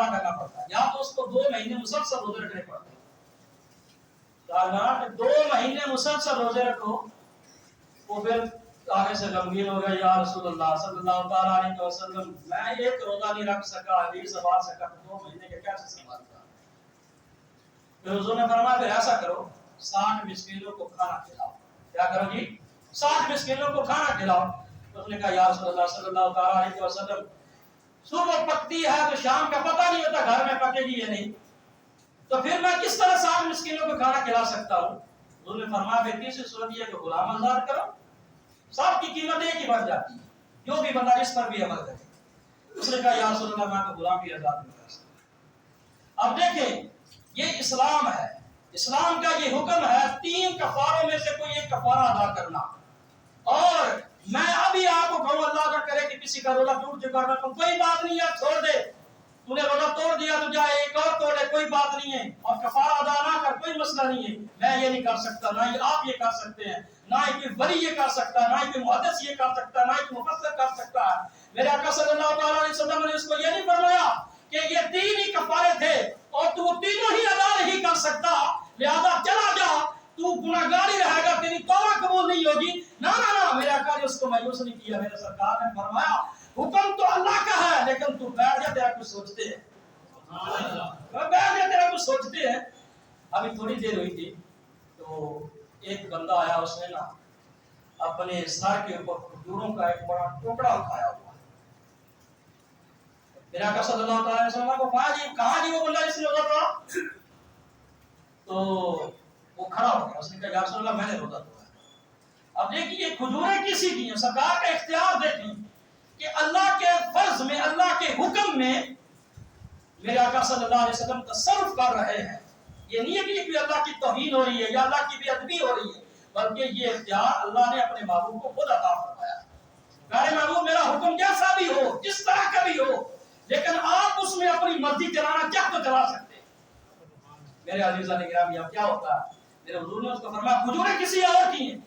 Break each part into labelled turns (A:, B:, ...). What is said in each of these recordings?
A: ادا کرنا پڑتا ہے، یا تو اس کو 2 مہینے مسلسل روزے رکھنے پڑتے ہیں، 2 مہینے مسلسل روزے رکھو، وہ پھر آگے سے غمگین ہو گیا، یا رسول اللہ صلی اللہ تعالیٰ علیہ وسلم میں ایک روزہ نہیں رکھ سکا، حدیث سنبھال سکا، 2 مہینے کے کیسے سنبھالتا؟ پھر حضور نے فرمایا پھر ایسا کرو 60 مسکینوں کو کھانا کھلاؤ۔ کیا کرو جی؟ 60 مسکینوں کو کھانا کھلاؤ۔ تو اس نے کہا یا رسول اللہ صلی اللہ تعالیٰ علیہ وسلم صبح پکتی ہے تو شام کا پتہ نہیں ہوتا گھر میں پکے گی یا نہیں، تو پھر میں کس طرح 60 مسکینوں کو کھانا کھلا سکتا ہوں؟ حضور نے فرمایا پھر تیسری صورت یہ کہ غلام آزاد کرو، سب کی قیمت ایک ہی بن جاتی ہے، جو بھی بندہ اس پر بھی عمل کرے۔ اس نے کہا یا رسول اللہ میں تو غلام بھی آزاد نہیں کر سکتا۔ اب دیکھیں یہ اسلام ہے، اسلام کا یہ حکم ہے 3 کفاروں میں سے کوئی ایک کفارہ ادا کرنا، اور میں ابھی آپ کو کہوں اللہ کا کرے کہ کسی کا روزہ ٹوٹ چکا ہے تو کوئی بات نہیں ہے، چھوڑ دے، تو نے روزہ توڑ دیا تو جائے ایک اور توڑے، کوئی بات نہیں ہے، اور کفارہ ادا نہ کر، کوئی مسئلہ نہیں ہے، میں یہ نہیں کر سکتا، نہ ہی آپ یہ کر سکتے ہیں، نہ ہی کوئی ولی یہ کر سکتا، نہ ہی کوئی محدث یہ کر سکتا، نہ ہی کوئی مفسر کر سکتا ہے۔ میرے آقا صلی اللہ تعالیٰ علیہ وسلم نے اس کو یہ نہیں فرمایا کہ یہ 3 ہی کفارے تھے اور تو وہ تینوں ہی ادا نہیں کر سکتا لہذا چلا جا، تو گناہگار ہی رہے گا، تیری توبہ قبول نہیں ہوگی۔ نہ نہ نہ، میرے آقا نے اس کو مایوس نہیں کیا، میرے سرکار نے فرمایا حکم تو اللہ کا ہے لیکن تو بیٹھ جا، تیرا کچھ سوچتے ہیں، بیٹھ جا، تیرا کچھ سوچتے ہیں۔ ابھی تھوڑی دیر ہوئی تھی تو ایک بندہ آیا، اس نے نا اپنے سر کے اوپر کھجوروں کا ایک بڑا ٹوکرا اٹھایا ہوا، میرے آقا صلی اللہ علیہ وسلم کو کہا جی کہاں جی وہ بندہ جس نے روزہ توڑا؟ تو وہ کھڑا ہو گیا، اس نے کہا یا رسول اللہ میں نے روزہ توڑا۔ اب دیکھیے کھجوریں کسی کی ہیں، سرکار کا اختیار دیکھیں کہ اللہ کے فرض میں، اللہ کے حکم میں میرے آقا صلی اللہ علیہ وسلم تصرف کر رہے ہیں۔ یہ نہیں ہے کہ یہ اللہ کی توہین ہو رہی ہے یا اللہ کی بے ادبی ہو رہی ہے، بلکہ یہ اختیار اللہ نے اپنے محبوب کو خود عطا فرمایا۔ میرے محبوب میرا حکم جیسا بھی ہو، جس طرح کا بھی ہو، لیکن آپ اس میں اپنی مرضی چلانا چاہ تو چلا سکتے ہیں۔ میرے عزیزان گرامی اب کیا ہوتا ہے، میرے حضور نے اس کو فرمایا کھجوریں کسی اور کی ہیں،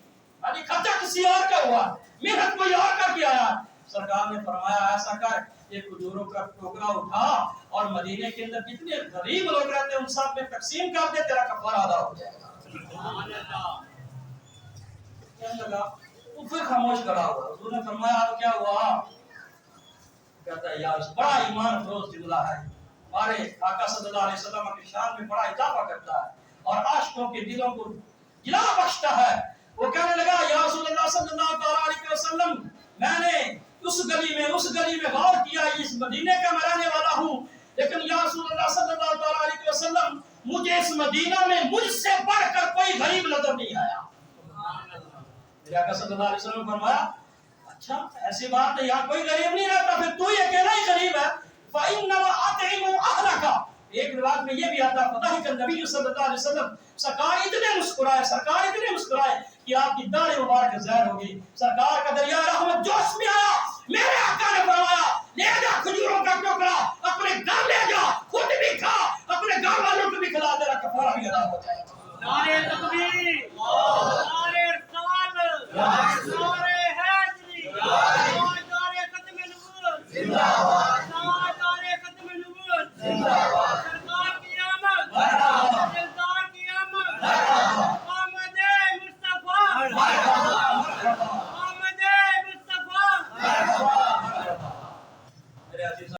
A: یعنی خرچہ کسی اور کا ہوا، محنت کوئی اور کر کے آیا۔ سرکار نے فرمایا ایسا کر یہ کھجوروں کا ٹوکرا اٹھا اور مدینے کے اندر جتنے غریب لوگ رہتے ہیں ان سب میں تقسیم کر دے، تیرا کفارہ ادا ہو جائے گا۔ کہنے لگا وہ پھر خاموش کھڑا ہوا۔ حضور نے فرمایا تو کیا ہوا؟ کہتا ہے یار بڑا ایمان فروز جملہ ہے، ہمارے آقا صلی اللہ علیہ وسلم کی شان میں بڑا اضافہ کرتا ہے اور عاشقوں کے دلوں کو جلا بخشتا ہے۔ وہ کہنے لگا یا رسول اللہ صلی اللہ تعالیٰ علیہ وسلم میں نے اس گلی میں غور کیا، اس مدینے کا میں رہنے والا ہوں، لیکن یا رسول اللہ صلی اللہ تعالیٰ علیہ وسلم مجھے اس مدینہ میں مجھ سے بڑھ کر کوئی غریب نظر نہیں آیا۔ میرے آقا صلی اللہ علیہ وسلم نے فرمایا اچھا ایسی بات ہے، یہاں کوئی غریب نہیں رہتا، پھر تو ہی اکیلا ہی غریب ہے۔ فَإِنَّمَا أَطْعِمُوا أَهْلَكَ، ایک روایت میں یہ بھی آتا فضحك النبی صلی اللہ علیہ وسلم، سرکار اتنے مسکرائے کہ آپ کی داڑھی مبارک ظاہر ہوگی، سرکار کا دریا رحمت جوش میں آیا۔ میرے آقا نے فرمایا لے جا